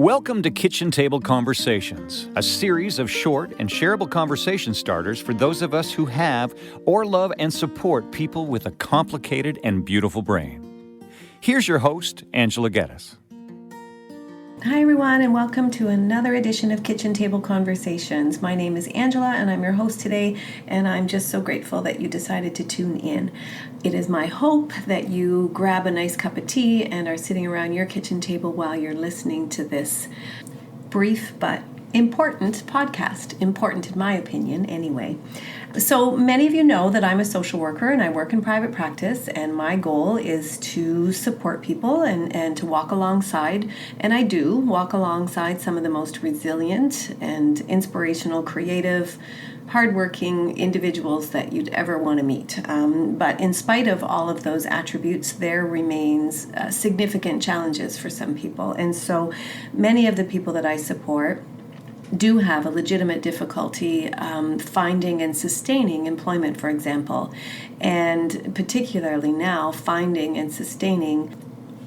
Welcome to Kitchen Table Conversations, a series of short and shareable conversation starters for those of us who have or love and support people with a complicated and beautiful brain. Here's your host, Angela Geddes. Hi everyone, and welcome to another edition of Kitchen Table Conversations. My name is Angela and I'm your host today, and I'm just so grateful that you decided to tune in. It is my hope that you grab a nice cup of tea and are sitting around your kitchen table while you're listening to this brief but important podcast. Important in my opinion anyway. So many of you know that I'm a social worker and I work in private practice, and my goal is to support people and to walk alongside, and I do walk alongside some of the most resilient and inspirational, creative, hardworking individuals that you'd ever want to meet. But in spite of all of those attributes, there remains significant challenges for some people. And so many of the people that I support do have a legitimate difficulty finding and sustaining employment, for example, and particularly now finding and sustaining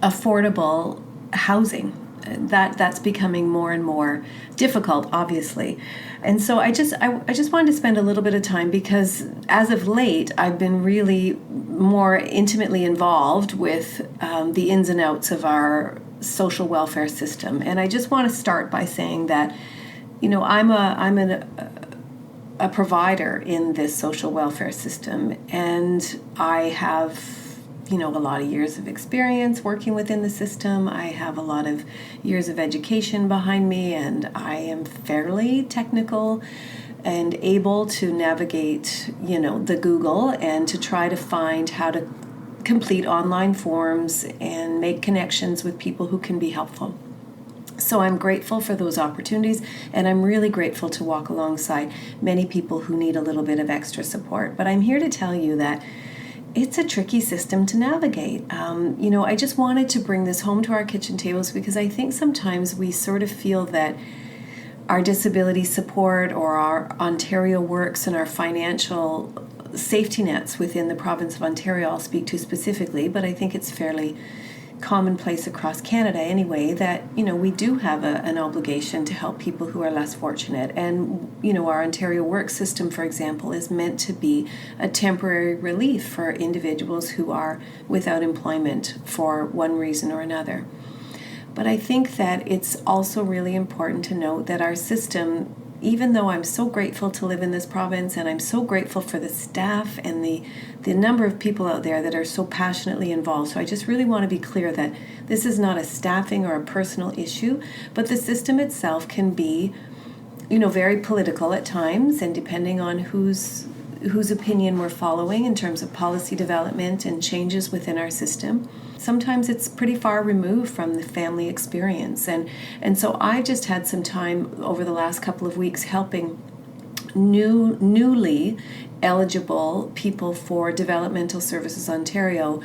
affordable housing. That's becoming more and more difficult, obviously. And so I just wanted to spend a little bit of time, because as of late I've been really more intimately involved with the ins and outs of our social welfare system. And I just want to start by saying that, you know, I'm a provider in this social welfare system, and I have, you know, a lot of years of experience working within the system. I have a lot of years of education behind me, and I am fairly technical and able to navigate, you know, the Google and to try to find how to complete online forms and make connections with people who can be helpful. So I'm grateful for those opportunities, and I'm really grateful to walk alongside many people who need a little bit of extra support. But I'm here to tell you that it's a tricky system to navigate. You know, I just wanted to bring this home to our kitchen tables, because I think sometimes we sort of feel that our disability support or our Ontario Works and our financial safety nets within the province of Ontario, I'll speak to specifically, but I think it's fairly commonplace across Canada anyway, that, you know, we do have an obligation to help people who are less fortunate. And, you know, our Ontario Work system, for example, is meant to be a temporary relief for individuals who are without employment for one reason or another. But I think that it's also really important to note that our system, even though I'm so grateful to live in this province, and I'm so grateful for the staff and the number of people out there that are so passionately involved. So I just really want to be clear that this is not a staffing or a personal issue, but the system itself can be, you know, very political at times, and depending on whose opinion we're following in terms of policy development and changes within our system, sometimes it's pretty far removed from the family experience. And so I just had some time over the last couple of weeks helping newly eligible people for Developmental Services Ontario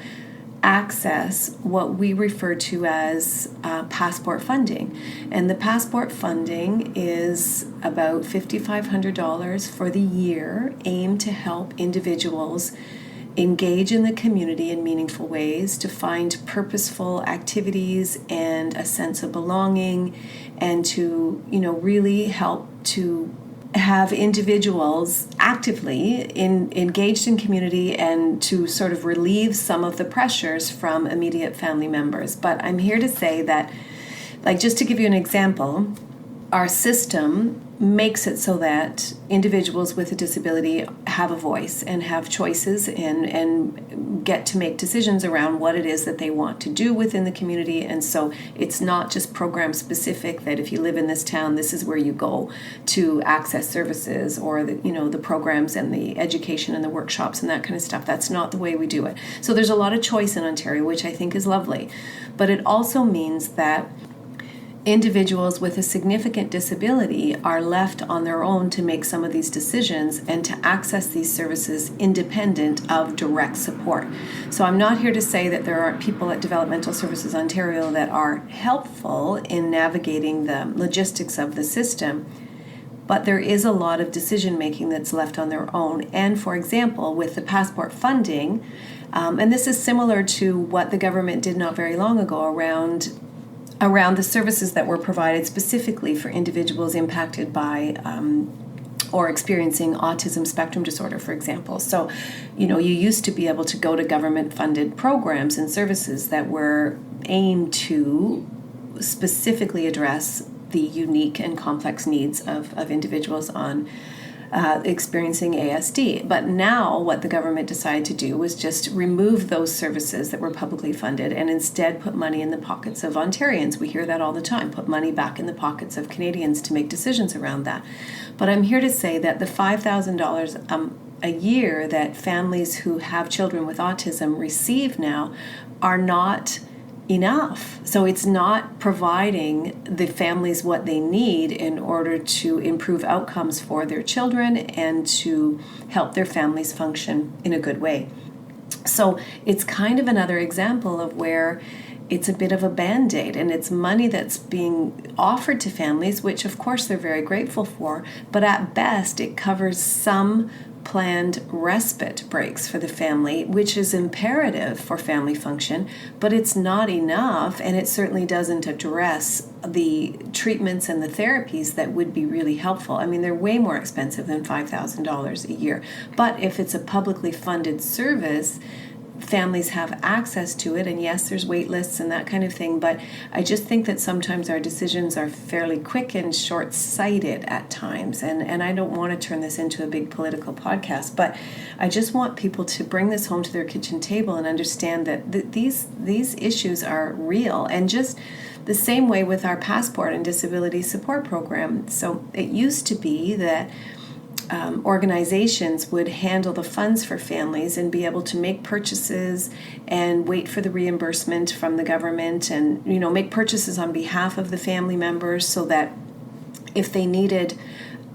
access what we refer to as passport funding. And the passport funding is about $5,500 for the year, aimed to help individuals engage in the community in meaningful ways, to find purposeful activities and a sense of belonging, and to, you know, really help to have individuals actively engaged in community, and to sort of relieve some of the pressures from immediate family members. But I'm here to say that, like, just to give you an example, our system makes it so that individuals with a disability have a voice and have choices and get to make decisions around what it is that they want to do within the community. And so it's not just program specific, that if you live in this town, this is where you go to access services, or the programs and the education and the workshops and that kind of stuff. That's not the way we do it. So there's a lot of choice in Ontario, which I think is lovely. But it also means that individuals with a significant disability are left on their own to make some of these decisions and to access these services independent of direct support. So I'm not here to say that there aren't people at Developmental Services Ontario that are helpful in navigating the logistics of the system, but there is a lot of decision making that's left on their own. And for example, with the passport funding, and this is similar to what the government did not very long ago around around the services that were provided specifically for individuals impacted by or experiencing autism spectrum disorder, for example. So, you used to be able to go to government-funded programs and services that were aimed to specifically address the unique and complex needs of individuals on experiencing ASD. But now what the government decided to do was just remove those services that were publicly funded and instead put money in the pockets of Ontarians. We hear that all the time, put money back in the pockets of Canadians to make decisions around that. But I'm here to say that the $5,000 a year that families who have children with autism receive now are not enough. So it's not providing the families what they need in order to improve outcomes for their children and to help their families function in a good way. So it's kind of another example of where it's a bit of a band-aid, and it's money that's being offered to families, which of course they're very grateful for, but at best it covers some planned respite breaks for the family, which is imperative for family function, but it's not enough, and it certainly doesn't address the treatments and the therapies that would be really helpful. I mean, they're way more expensive than $5,000 a year, but if it's a publicly funded service, families have access to it, and yes, there's wait lists and that kind of thing, but I just think that sometimes our decisions are fairly quick and short-sighted at times, and I don't want to turn this into a big political podcast, but I just want people to bring this home to their kitchen table and understand that these issues are real, and just the same way with our passport and disability support program. So it used to be that organizations would handle the funds for families and be able to make purchases and wait for the reimbursement from the government, and make purchases on behalf of the family members, so that if they needed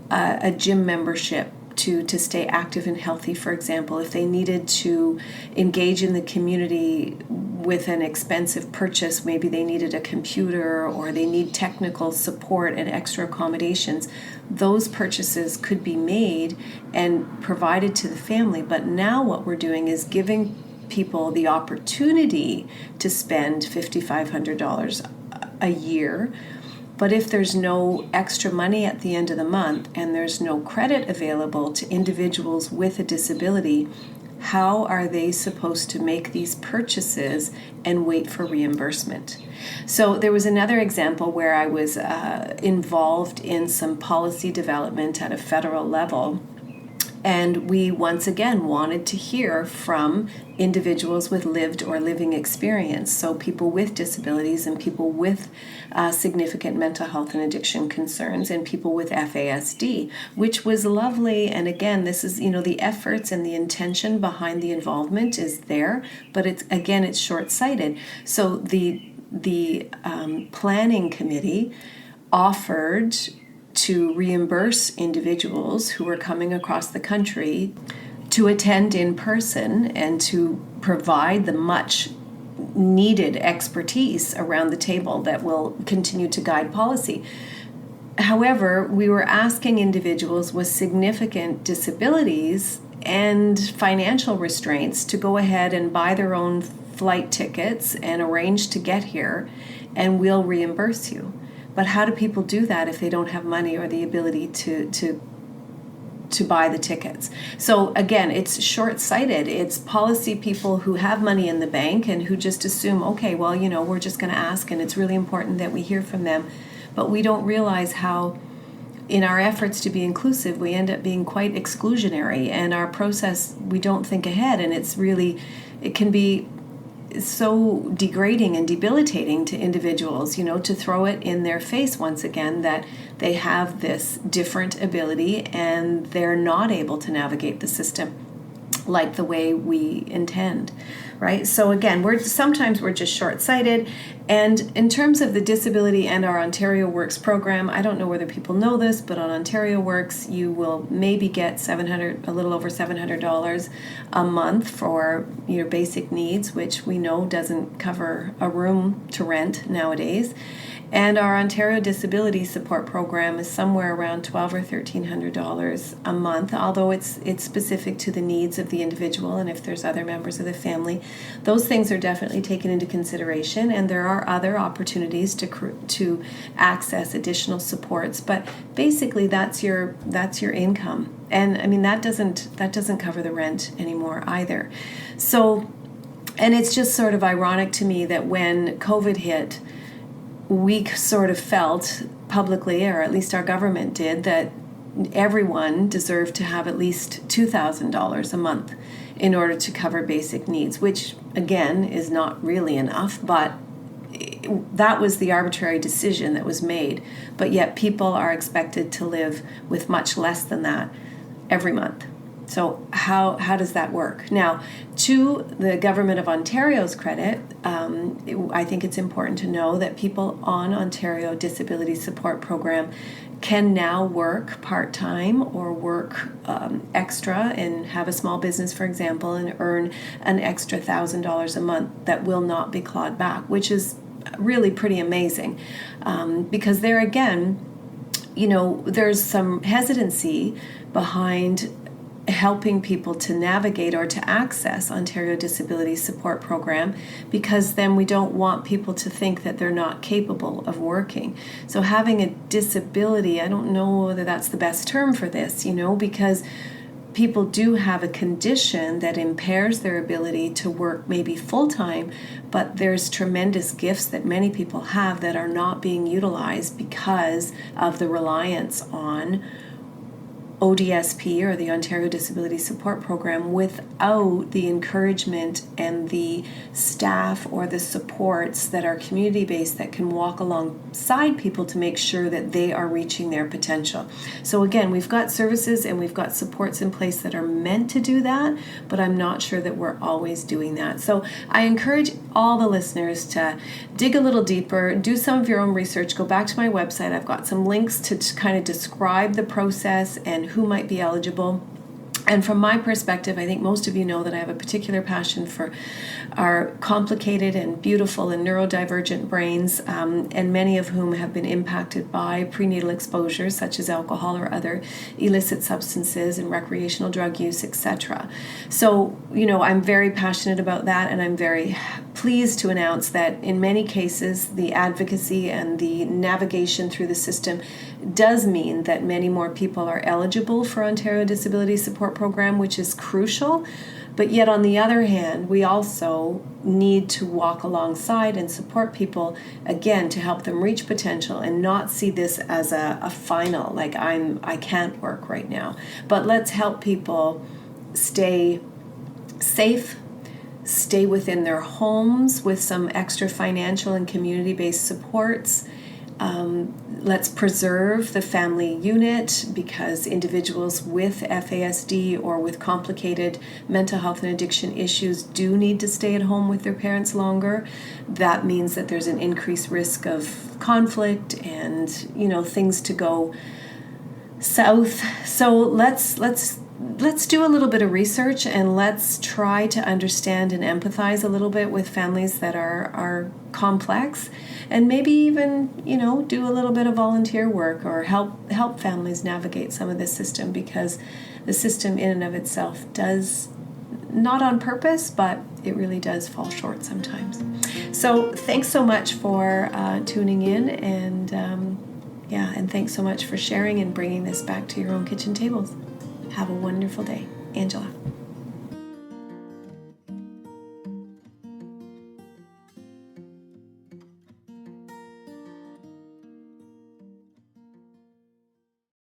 a gym membership to stay active and healthy, for example, if they needed to engage in the community with an expensive purchase, maybe they needed a computer or they need technical support and extra accommodations, those purchases could be made and provided to the family. But now what we're doing is giving people the opportunity to spend $5,500 a year. But if there's no extra money at the end of the month and there's no credit available to individuals with a disability, how are they supposed to make these purchases and wait for reimbursement? So there was another example where I was involved in some policy development at a federal level. And we once again wanted to hear from individuals with lived or living experience, so people with disabilities and people with significant mental health and addiction concerns and people with FASD, which was lovely. And again, this is, the efforts and the intention behind the involvement is there, but it's short-sighted. So the planning committee offered to reimburse individuals who were coming across the country to attend in person and to provide the much needed expertise around the table that will continue to guide policy. However, we were asking individuals with significant disabilities and financial restraints to go ahead and buy their own flight tickets and arrange to get here, and we'll reimburse you. But how do people do that if they don't have money or the ability to buy the tickets? So again, it's short-sighted. It's policy people who have money in the bank and who just assume, okay, well, we're just going to ask, and it's really important that we hear from them. But we don't realize how, in our efforts to be inclusive, we end up being quite exclusionary, and our process, we don't think ahead, and it can be so degrading and debilitating to individuals, to throw it in their face once again that they have this different ability and they're not able to navigate the system like the way we intend, right? So again, we're just short-sighted. And in terms of the disability and our Ontario Works program, I don't know whether people know this, but on Ontario Works, you will maybe get a little over $700 a month for your basic needs, which we know doesn't cover a room to rent nowadays. And our Ontario Disability Support Program is somewhere around $1,200 or $1,300 a month, although it's specific to the needs of the individual and if there's other members of the family. Those things are definitely taken into consideration, and there are other opportunities to access additional supports. But basically, that's your income, and I mean that doesn't cover the rent anymore either. So, and it's just sort of ironic to me that when COVID hit, we sort of felt publicly, or at least our government did, that everyone deserved to have at least $2,000 a month in order to cover basic needs, which again is not really enough, but that was the arbitrary decision that was made. But yet people are expected to live with much less than that every month. So how does that work? Now, to the Government of Ontario's credit, I think it's important to know that people on Ontario Disability Support Program can now work part-time or work extra and have a small business, for example, and earn an extra $1,000 a month that will not be clawed back, which is really pretty amazing. Because there again, there's some hesitancy behind helping people to navigate or to access Ontario Disability Support Program, because then we don't want people to think that they're not capable of working. So having a disability, I don't know whether that's the best term for this, because people do have a condition that impairs their ability to work maybe full-time, but there's tremendous gifts that many people have that are not being utilized because of the reliance on ODSP, or the Ontario Disability Support Program, without the encouragement and the staff or the supports that are community-based that can walk alongside people to make sure that they are reaching their potential. So again, we've got services and we've got supports in place that are meant to do that, but I'm not sure that we're always doing that. So I encourage all the listeners to dig a little deeper, do some of your own research, go back to my website. I've got some links to kind of describe the process and who might be eligible. And from my perspective, I think most of you know that I have a particular passion for our complicated and beautiful and neurodivergent brains, and many of whom have been impacted by prenatal exposures such as alcohol or other illicit substances and recreational drug use, etc. So, I'm very passionate about that, and I'm very pleased to announce that in many cases, the advocacy and the navigation through the system does mean that many more people are eligible for Ontario Disability Support Program, which is crucial. But yet on the other hand, we also need to walk alongside and support people, again, to help them reach potential and not see this as a final, like I can't work right now. But let's help people stay safe, stay within their homes with some extra financial and community-based supports. Let's preserve the family unit, because individuals with FASD or with complicated mental health and addiction issues do need to stay at home with their parents longer. That means that there's an increased risk of conflict and, things to go south. So let's do a little bit of research, and let's try to understand and empathize a little bit with families that are complex, and maybe even do a little bit of volunteer work or help families navigate some of this system, because the system in and of itself does, not on purpose, but it really does fall short sometimes. So thanks so much for tuning in, and and thanks so much for sharing and bringing this back to your own kitchen tables. Have a wonderful day. Angela.